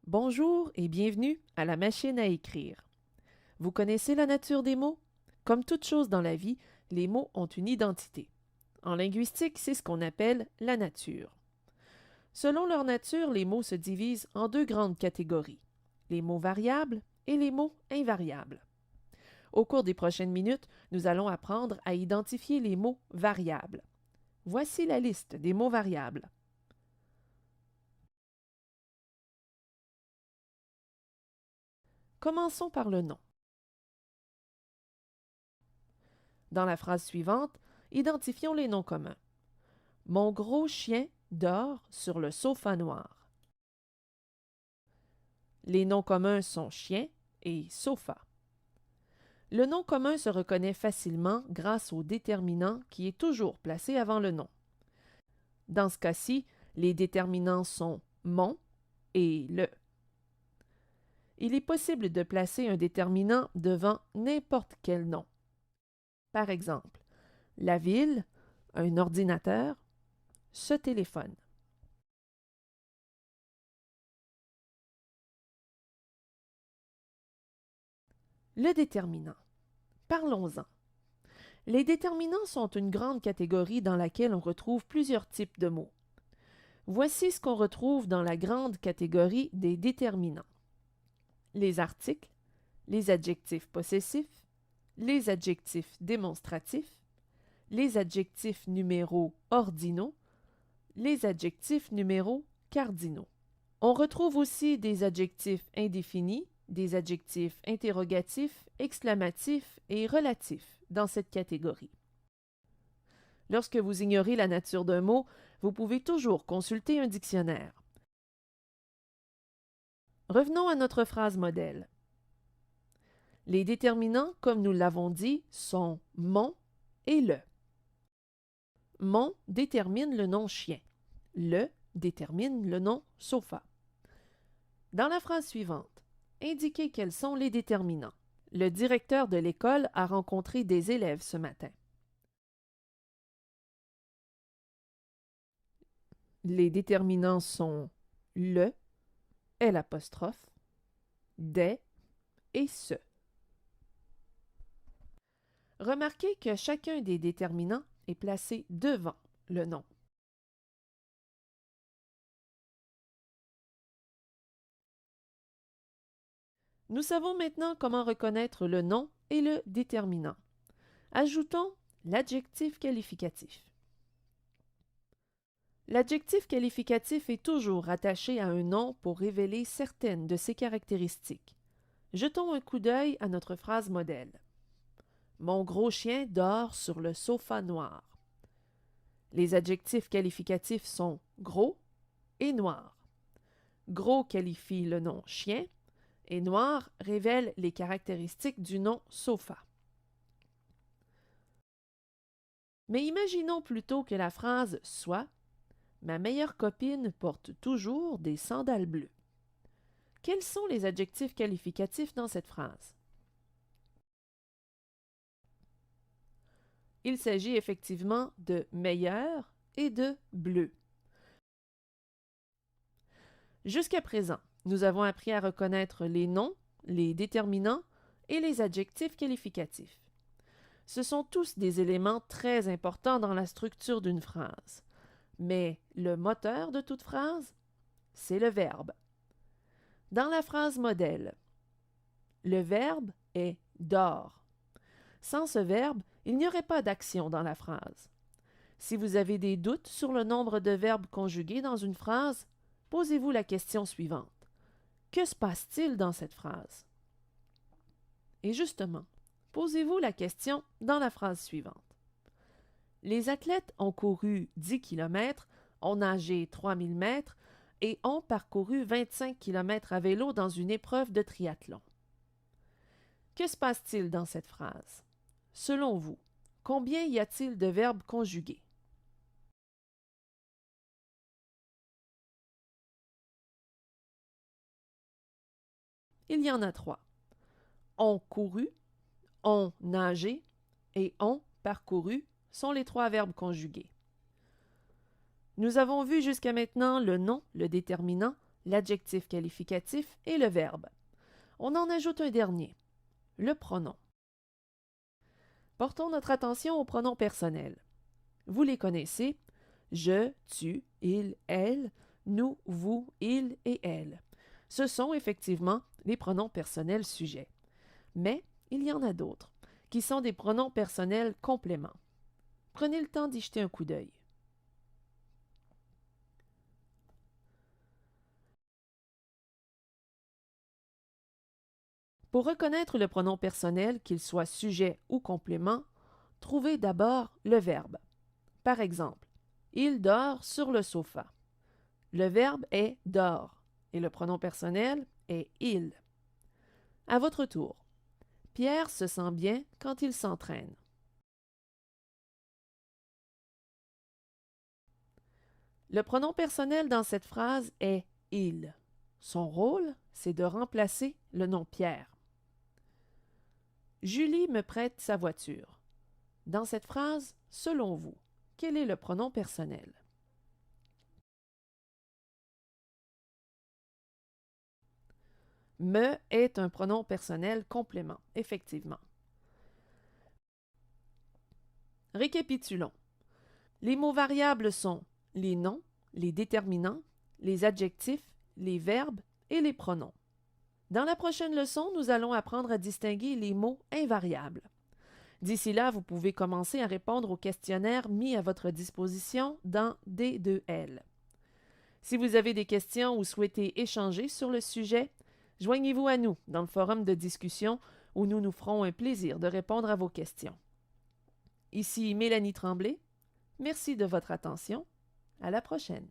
Bonjour et bienvenue à la machine à écrire. Vous connaissez la nature des mots? Comme toute chose dans la vie, les mots ont une identité. En linguistique, c'est ce qu'on appelle la nature. Selon leur nature, les mots se divisent en deux grandes catégories, les mots variables et les mots invariables. Au cours des prochaines minutes, nous allons apprendre à identifier les mots variables. Voici la liste des mots variables. Commençons par le nom. Dans la phrase suivante, identifions les noms communs. Mon gros chien dort sur le sofa noir. Les noms communs sont chien et sofa. Le nom commun se reconnaît facilement grâce au déterminant qui est toujours placé avant le nom. Dans ce cas-ci, les déterminants sont mon et le. Il est possible de placer un déterminant devant n'importe quel nom. Par exemple, la ville, un ordinateur, ce téléphone. Le déterminant. Parlons-en. Les déterminants sont une grande catégorie dans laquelle on retrouve plusieurs types de mots. Voici ce qu'on retrouve dans la grande catégorie des déterminants. Les articles, les adjectifs possessifs, les adjectifs démonstratifs, les adjectifs numéraux ordinaux, les adjectifs numéraux cardinaux. On retrouve aussi des adjectifs indéfinis, des adjectifs interrogatifs, exclamatifs et relatifs dans cette catégorie. Lorsque vous ignorez la nature d'un mot, vous pouvez toujours consulter un dictionnaire. Revenons à notre phrase modèle. Les déterminants, comme nous l'avons dit, sont mon et le. Mon détermine le nom chien. Le détermine le nom sofa. Dans la phrase suivante, indiquez quels sont les déterminants. Le directeur de l'école a rencontré des élèves ce matin. Les déterminants sont le, l'apostrophe, des et ce. Remarquez que chacun des déterminants est placé devant le nom. Nous savons maintenant comment reconnaître le nom et le déterminant. Ajoutons l'adjectif qualificatif. L'adjectif qualificatif est toujours rattaché à un nom pour révéler certaines de ses caractéristiques. Jetons un coup d'œil à notre phrase modèle. Mon gros chien dort sur le sofa noir. Les adjectifs qualificatifs sont gros et noir. Gros qualifie le nom chien et noir révèle les caractéristiques du nom sofa. Mais imaginons plutôt que la phrase soit « Ma meilleure copine porte toujours des sandales bleues ». Quels sont les adjectifs qualificatifs dans cette phrase? Il s'agit effectivement de meilleur et de bleu. Jusqu'à présent, nous avons appris à reconnaître les noms, les déterminants et les adjectifs qualificatifs. Ce sont tous des éléments très importants dans la structure d'une phrase. Mais le moteur de toute phrase, c'est le verbe. Dans la phrase modèle, le verbe est dort. Sans ce verbe, il n'y aurait pas d'action dans la phrase. Si vous avez des doutes sur le nombre de verbes conjugués dans une phrase, posez-vous la question suivante. Que se passe-t-il dans cette phrase? Et justement, posez-vous la question dans la phrase suivante. Les athlètes ont couru 10 km, ont nagé 3000 mètres et ont parcouru 25 km à vélo dans une épreuve de triathlon. Que se passe-t-il dans cette phrase? Selon vous, combien y a-t-il de verbes conjugués? il y en a 3. Ont couru, ont nagé et ont parcouru sont les 3 verbes conjugués. Nous avons vu jusqu'à maintenant le nom, le déterminant, l'adjectif qualificatif et le verbe. On en ajoute un dernier, le pronom. Portons notre attention aux pronoms personnels. Vous les connaissez, je, tu, il, elle, nous, vous, il et elle. Ce sont effectivement les pronoms personnels sujets. Mais il y en a d'autres, qui sont des pronoms personnels compléments. Prenez le temps d'y jeter un coup d'œil. Pour reconnaître le pronom personnel, qu'il soit sujet ou complément, trouvez d'abord le verbe. Par exemple, il dort sur le sofa. Le verbe est dort et le pronom personnel est il. À votre tour. Pierre se sent bien quand il s'entraîne. Le pronom personnel dans cette phrase est il. Son rôle, c'est de remplacer le nom Pierre. Julie me prête sa voiture. Dans cette phrase, selon vous, quel est le pronom personnel? Me est un pronom personnel complément, effectivement. Récapitulons. Les mots variables sont les noms, les déterminants, les adjectifs, les verbes et les pronoms. Dans la prochaine leçon, nous allons apprendre à distinguer les mots invariables. D'ici là, vous pouvez commencer à répondre aux questionnaires mis à votre disposition dans D2L. Si vous avez des questions ou souhaitez échanger sur le sujet, joignez-vous à nous dans le forum de discussion où nous nous ferons un plaisir de répondre à vos questions. Ici Mélanie Tremblay. Merci de votre attention. À la prochaine.